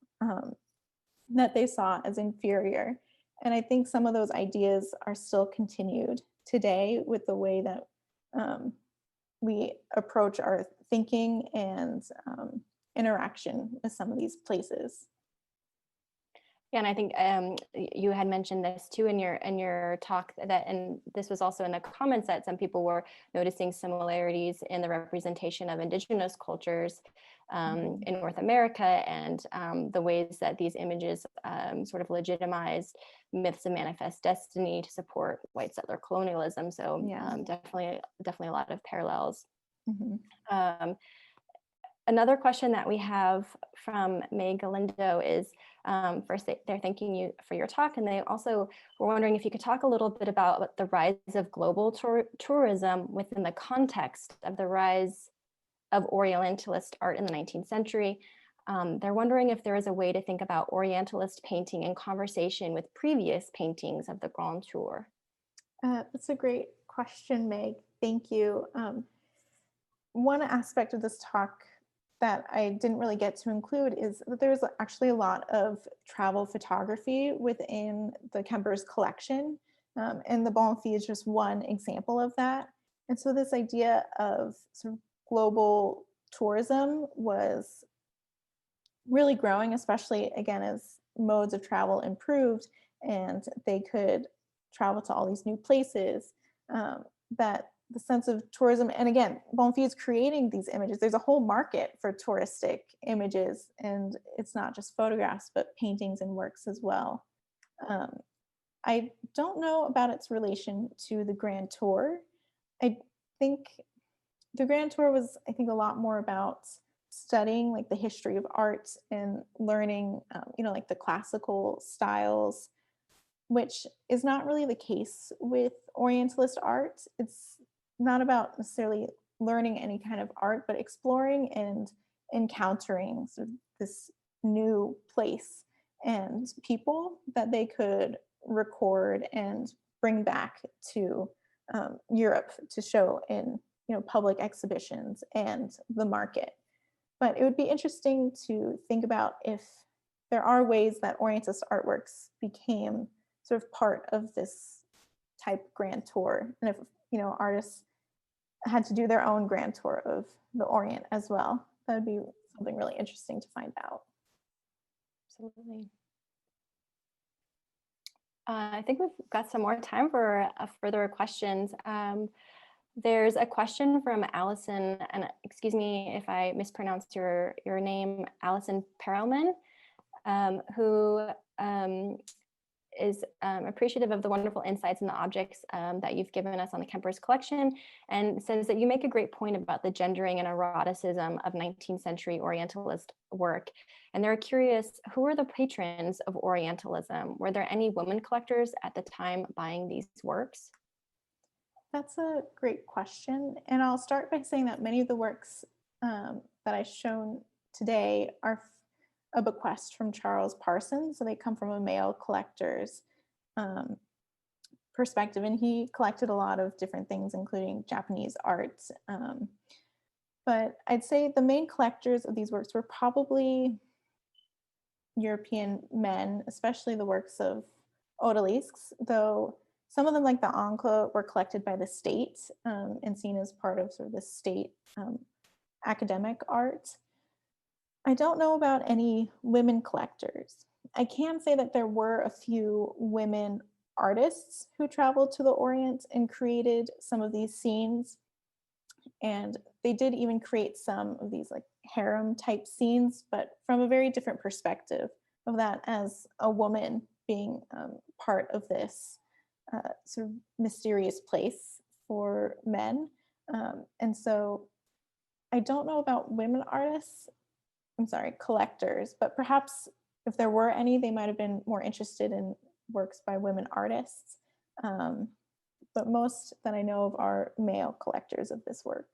that they saw as inferior. And I think some of those ideas are still continued today with the way that we approach our thinking and interaction with some of these places. Yeah, and I think you had mentioned this too in your talk, that, and this was also in the comments, that some people were noticing similarities in the representation of indigenous cultures in North America, and the ways that these images sort of legitimized myths of manifest destiny to support white settler colonialism. So definitely a lot of parallels. Mm-hmm. Another question that we have from May Galindo is, first, they're thanking you for your talk, and they also were wondering if you could talk a little bit about the rise of global tourism within the context of the rise of Orientalist art in the 19th century. They're wondering if there is a way to think about Orientalist painting in conversation with previous paintings of the Grand Tour. That's a great question, Meg. Thank you. One aspect of this talk that I didn't really get to include is that there's actually a lot of travel photography within the Kemper's collection, and the Bonfils is just one example of that. And so this idea of sort of global tourism was really growing, especially again as modes of travel improved and they could travel to all these new places, that the sense of tourism, and again, Bonfils is creating these images. There's a whole market for touristic images, and it's not just photographs, but paintings and works as well. I don't know about its relation to the Grand Tour. I think the Grand Tour was, I think, a lot more about studying like the history of art and learning, like the classical styles, which is not really the case with Orientalist art. It's not about necessarily learning any kind of art, but exploring and encountering sort of this new place and people that they could record and bring back to Europe to show in public exhibitions and the market. But it would be interesting to think about if there are ways that Orientalist artworks became sort of part of this type Grand Tour, and if artists had to do their own Grand Tour of the Orient as well. That would be something really interesting to find out. Absolutely. I think we've got some more time for further questions. There's a question from Allison, and excuse me if I mispronounced your name, Allison Perelman, who is appreciative of the wonderful insights and the objects that you've given us on the Kemper's collection, and says that you make a great point about the gendering and eroticism of 19th century Orientalist work. And they're curious, who were the patrons of Orientalism? Were there any women collectors at the time buying these works? That's a great question. And I'll start by saying that many of the works that I've shown today are a bequest from Charles Parsons. So they come from a male collector's perspective. And he collected a lot of different things, including Japanese art. But I'd say the main collectors of these works were probably European men, especially the works of odalisques, though some of them, like the Ancla, were collected by the state and seen as part of sort of the state academic art. I don't know about any women collectors. I can say that there were a few women artists who traveled to the Orient and created some of these scenes. And they did even create some of these like harem type scenes, but from a very different perspective of that as a woman being part of this sort of mysterious place for men. And so I don't know about women artists, collectors, but perhaps if there were any, they might have been more interested in works by women artists. But most that I know of are male collectors of this work.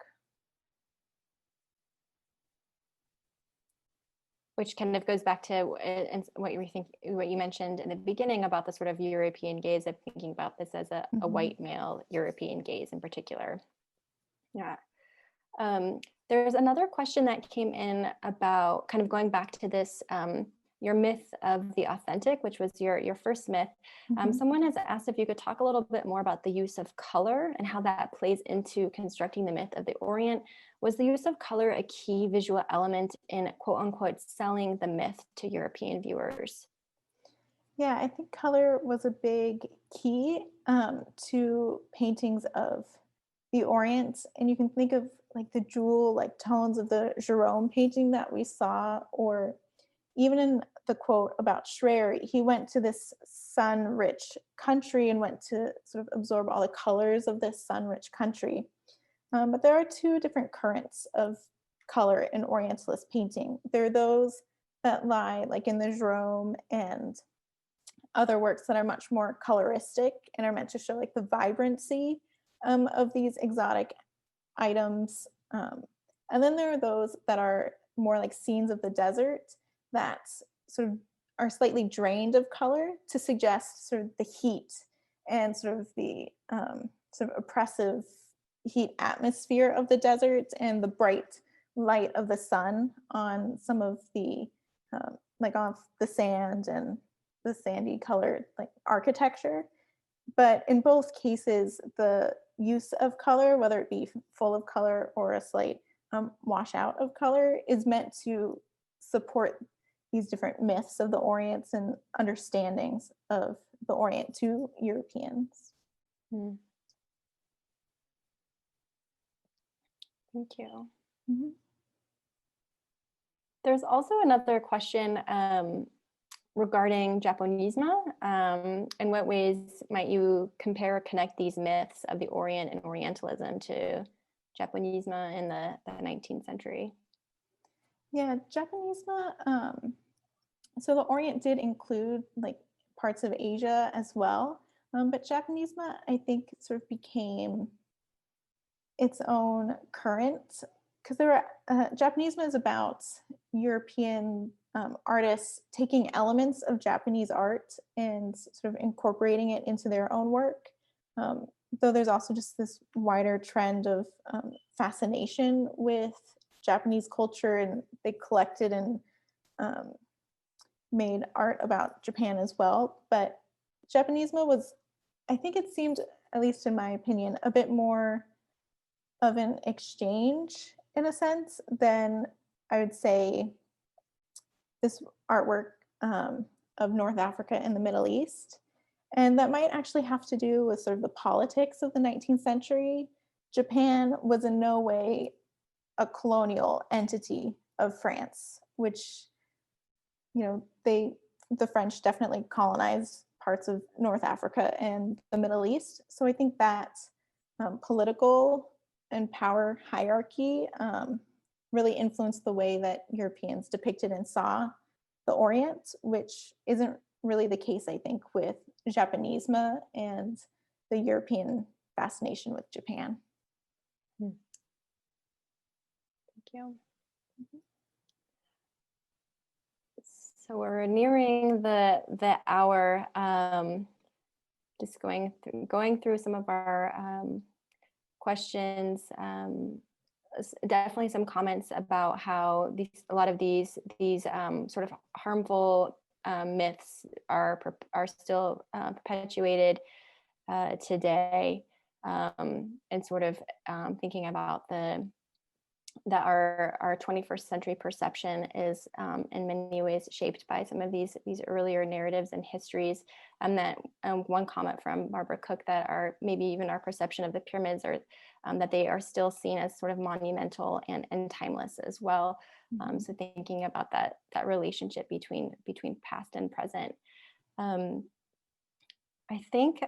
Which kind of goes back to what you mentioned in the beginning about the sort of European gaze of thinking about this as a white male European gaze in particular. Yeah. There's another question that came in about kind of going back to this, your myth of the authentic, which was your first myth. Someone has asked if you could talk a little bit more about the use of color and how that plays into constructing the myth of the Orient. Was the use of color a key visual element in quote unquote selling the myth to European viewers? Yeah, I think color was a big key to paintings of the Orient. And you can think of like the jewel like tones of the Jerome painting that we saw, or even in the quote about Schreyer, he went to this sun-rich country and went to sort of absorb all the colors of this sun-rich country. But there are two different currents of color in Orientalist painting. There are those that lie like in the Jerome and other works that are much more coloristic and are meant to show like the vibrancy of these exotic items. And then there are those that are more like scenes of the desert that sort of are slightly drained of color to suggest sort of the heat and sort of the sort of oppressive heat atmosphere of the desert and the bright light of the sun on some of the like off the sand and the sandy colored like architecture. But in both cases, the use of color, whether it be full of color or a slight washout of color, is meant to support these different myths of the Orient and understandings of the Orient to Europeans. Thank you. Mm-hmm. There's also another question regarding Japonisme. In what ways might you compare or connect these myths of the Orient and Orientalism to Japonisme in the 19th century? Yeah, Japonisme, so the Orient did include like parts of Asia as well, but Japonisme, I think, sort of became its own current because there were Japonisme is about European artists taking elements of Japanese art and sort of incorporating it into their own work. Though there's also just this wider trend of fascination with Japanese culture, and they collected and made art about Japan as well. But Japonisme was, I think it seemed, at least in my opinion, a bit more of an exchange in a sense than I would say this artwork of North Africa and the Middle East. And that might actually have to do with sort of the politics of the 19th century. Japan was in no way a colonial entity of France, which, you know, the French definitely colonized parts of North Africa and the Middle East. So I think that political and power hierarchy really influenced the way that Europeans depicted and saw the Orient, which isn't really the case, I think, with Japonisme and the European fascination with Japan. Thank you. So we're nearing the hour. Just going through some of our questions. definitely some comments about how a lot of these sort of harmful myths are still perpetuated today, and sort of thinking about that our 21st century perception is in many ways shaped by some of these earlier narratives and histories. That one comment from Barbara Cook, that maybe even our perception of the pyramids, or that they are still seen as sort of monumental and timeless as well. So thinking about that relationship between past and present. I think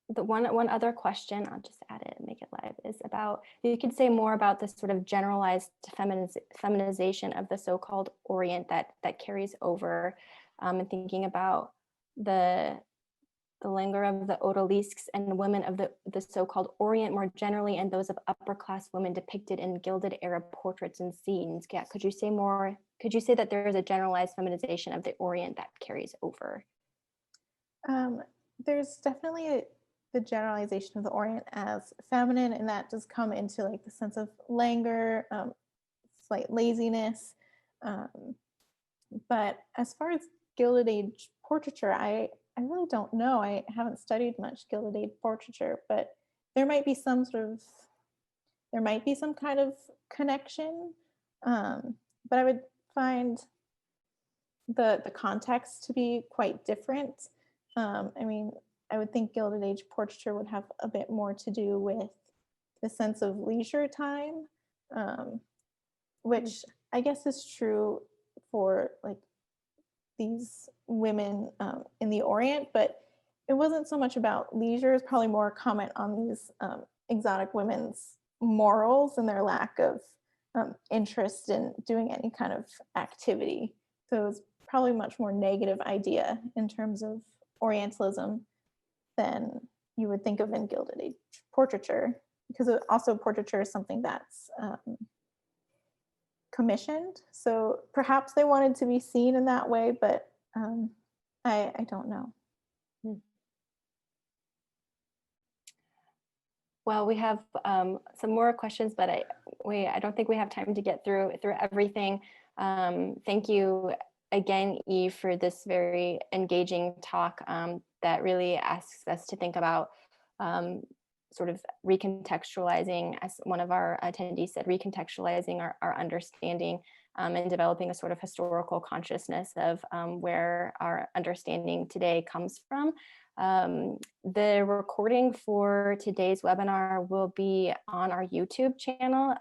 the one other question, I'll just add it and make it live, is about, you could say more about this sort of generalized feminization of the so-called Orient that carries over, and thinking about the languor of the odalisques and women of the so-called Orient more generally, and those of upper class women depicted in Gilded Arab portraits and scenes. Yeah, could you say more? Could you say that there is a generalized feminization of the Orient that carries over? There's definitely the generalization of the Orient as feminine, and that does come into like the sense of languor, slight laziness. But as far as Gilded Age portraiture, I really don't know. I haven't studied much Gilded Age portraiture, but there might be some kind of connection. But I would find the context to be quite different. I mean, I would think Gilded Age portraiture would have a bit more to do with the sense of leisure time, which I guess is true for like these women in the Orient, but it wasn't so much about leisure. It's probably more a comment on these exotic women's morals and their lack of interest in doing any kind of activity. So it's probably a much more negative idea in terms of Orientalism than you would think of in Gilded Age portraiture, because also portraiture is something that's commissioned. So perhaps they wanted to be seen in that way, but I don't know. Well, we have some more questions, but I don't think we have time to get through everything. Thank you again, Eve, for this very engaging talk that really asks us to think about sort of recontextualizing, as one of our attendees said, recontextualizing our understanding, and developing a sort of historical consciousness of where our understanding today comes from. The recording for today's webinar will be on our YouTube channel.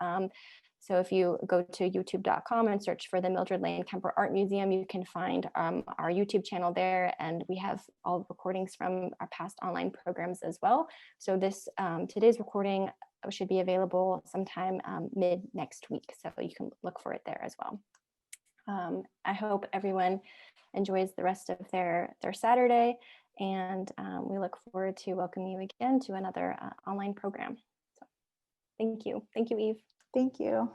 So if you go to youtube.com and search for the Mildred Lane Kemper Art Museum, you can find our YouTube channel there, and we have all recordings from our past online programs as well. So this today's recording should be available sometime mid next week, so you can look for it there as well. I hope everyone enjoys the rest of their Saturday, and we look forward to welcoming you again to another online program. So thank you, Eve. Thank you.